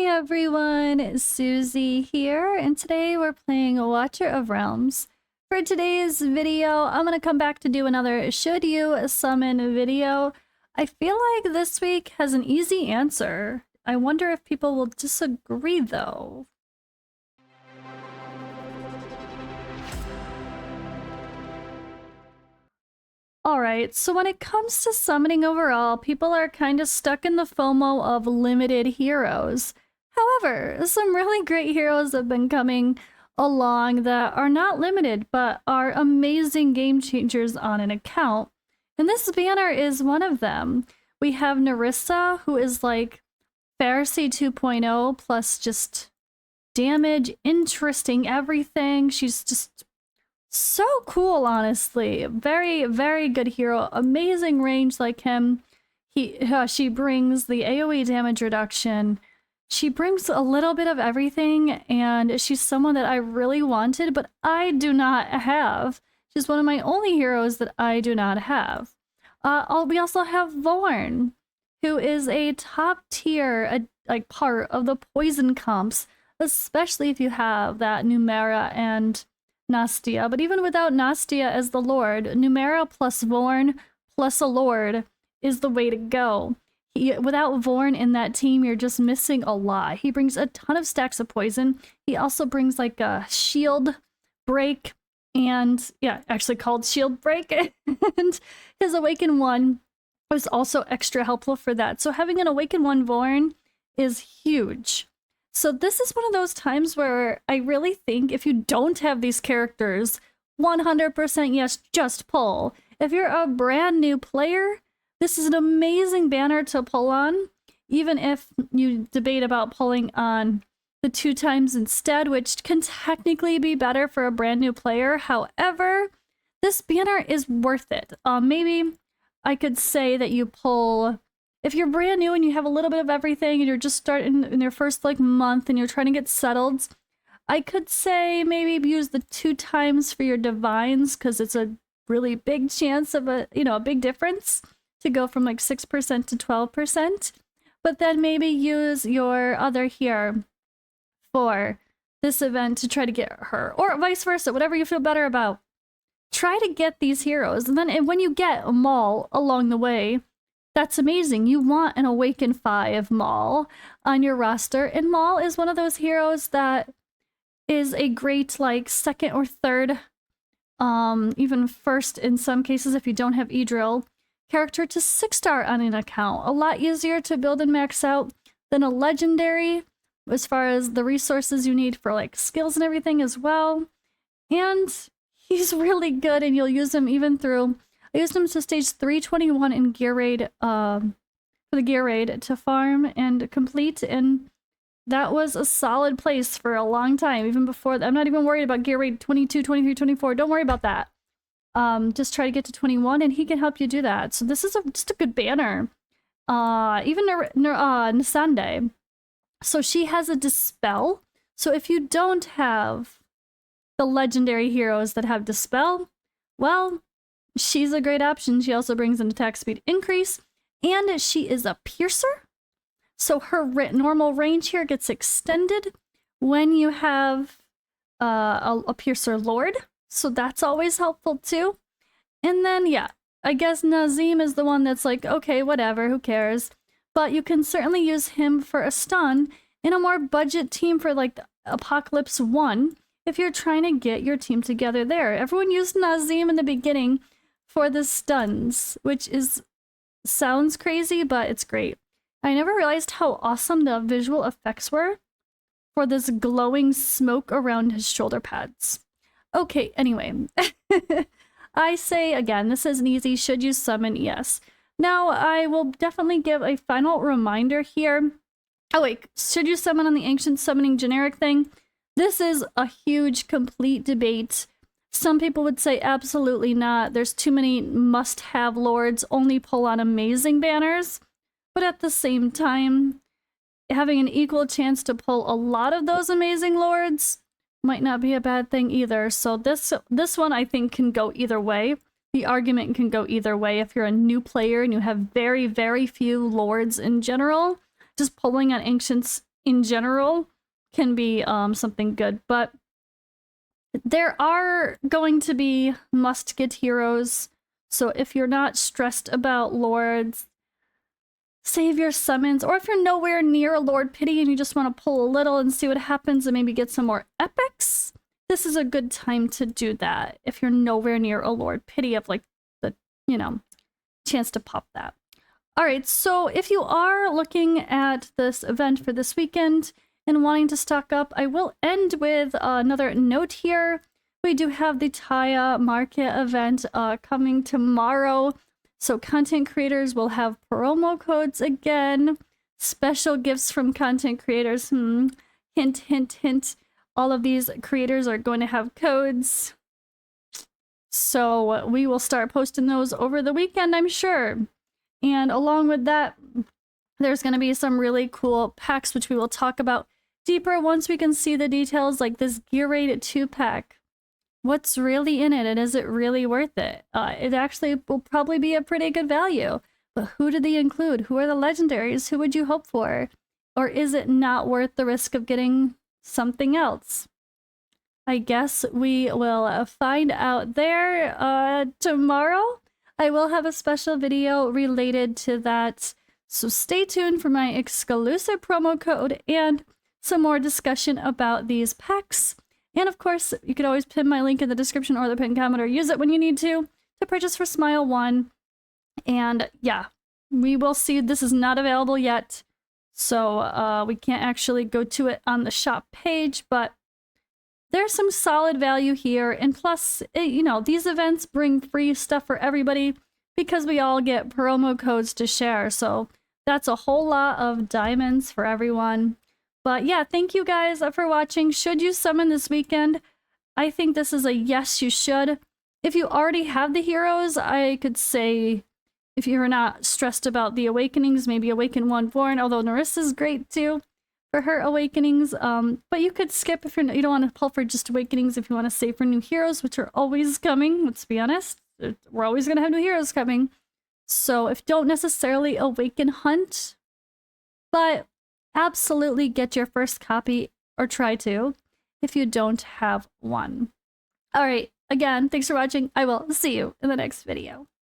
everyone, Suzi here, and today we're playing Watcher of Realms. For today's video, I'm gonna come back to do another Should You Summon video. I feel like this week has an easy answer. I wonder if people will disagree though. Alright, so when it comes to summoning overall, people are kind of stuck in the FOMO of limited heroes. However, some really great heroes have been coming along that are not limited, but are amazing game changers on an account. And this banner is one of them. We have Narissa, who is like Pharisee 2.0 plus just damage, interesting everything. She's just so cool, honestly. Very, very good hero. Amazing range like him. She brings the AoE damage reduction. She brings a little bit of everything, and she's someone that I really wanted, but I do not have. She's one of my only heroes that I do not have. We also have Vorn, who is a top tier like part of the poison comps, especially if you have that Numera and Nastia. But even without Nastia as the Lord, Numera plus Vorn plus a Lord is the way to go. Without Vorn in that team, you're just missing a lot. He brings a ton of stacks of poison. He also brings like a shield break, and yeah, actually called shield break. And his Awaken 1 was also extra helpful for that. So having an Awaken 1 Vorn is huge. So this is one of those times where I really think if you don't have these characters, 100% yes, just pull. If you're a brand new player, this is an amazing banner to pull on, even if you debate about pulling on the 2 times instead, which can technically be better for a brand new player. However, this banner is worth it. Maybe I could say that you pull, if you're brand new and you have a little bit of everything and you're just starting in your first like month and you're trying to get settled, I could say maybe use the 2 times for your divines, because it's a really big chance of a big difference to go from like 6% to 12%. But then maybe use your other here for this event to try to get her, or vice versa, whatever you feel better about. Try to get these heroes, and then when you get a Maul along the way, that's amazing. You want an Awaken 5 Maul on your roster, and Maul is one of those heroes that is a great like second or third, even first in some cases if you don't have E-Drill, character to 6-star on an account. A lot easier to build and max out than a legendary as far as the resources you need for like skills and everything as well. And he's really good, and you'll use him even through, I used him to stage 321 in gear raid, for the gear raid to farm and complete, and that was a solid place for a long time, even before I'm not even worried about gear raid 22, 23, 24. Don't worry about that. Just try to get to 21, and he can help you do that. So this is just a good banner. Even Nisande. So she has a Dispel. So if you don't have the legendary heroes that have Dispel, well, she's a great option. She also brings an attack speed increase, and she is a Piercer. So her normal range here gets extended when you have a Piercer Lord. So that's always helpful too. And then, yeah, I guess Nazim is the one that's like, okay, whatever, who cares? But you can certainly use him for a stun in a more budget team for like the Apocalypse 1 if you're trying to get your team together there. Everyone used Nazim in the beginning for the stuns, which sounds crazy, but it's great. I never realized how awesome the visual effects were for this glowing smoke around his shoulder pads. Okay, anyway, I say again, this is an easy should you summon, yes. Now, I will definitely give a final reminder here. Oh wait, should you summon on the ancient summoning generic thing? This is a huge, complete debate. Some people would say absolutely not. There's too many must-have lords, only pull on amazing banners. But at the same time, having an equal chance to pull a lot of those amazing lords might not be a bad thing either. So this one I think can go either way. The argument can go either way. If you're a new player and you have very, very few lords in general, just pulling on ancients in general can be something good. But there are going to be must-get heroes. So if you're not stressed about lords, save your summons. Or if you're nowhere near a Lord Pity and you just want to pull a little and see what happens and maybe get some more epics, this is a good time to do that. If you're nowhere near a Lord Pity of like the, you know, chance to pop that. All right, so if you are looking at this event for this weekend and wanting to stock up, I will end with another note here. We do have the Taya Market event coming tomorrow. So content creators will have promo codes again. Special gifts from content creators. Hint, hint, hint. All of these creators are going to have codes. So we will start posting those over the weekend, I'm sure. And along with that, there's going to be some really cool packs, which we will talk about deeper once we can see the details, like this Gear Raid 2 pack. What's really in it, and is it really worth it? It actually will probably be a pretty good value. But who did they include? Who are the legendaries? Who would you hope for? Or is it not worth the risk of getting something else? I guess we will find out there tomorrow. I will have a special video related to that, so stay tuned for my exclusive promo code and some more discussion about these packs. And of course, you could always pin my link in the description or the pinned comment, or use it when you need to purchase for Smile 1. And yeah, we will see. This is not available yet, so we can't actually go to it on the shop page, but there's some solid value here. And plus, you know, these events bring free stuff for everybody because we all get promo codes to share. So that's a whole lot of diamonds for everyone. But yeah, thank you guys for watching. Should you summon this weekend? I think this is a yes, you should. If you already have the heroes, I could say if you're not stressed about the awakenings, maybe awaken one born, although Narissa's great too for her awakenings. But you could skip if you don't want to pull for just awakenings, if you want to save for new heroes, which are always coming. Let's be honest, we're always going to have new heroes coming. So if don't necessarily awaken hunt, but absolutely get your first copy, or try to, if you don't have one. All right, again, thanks for watching. I will see you in the next video.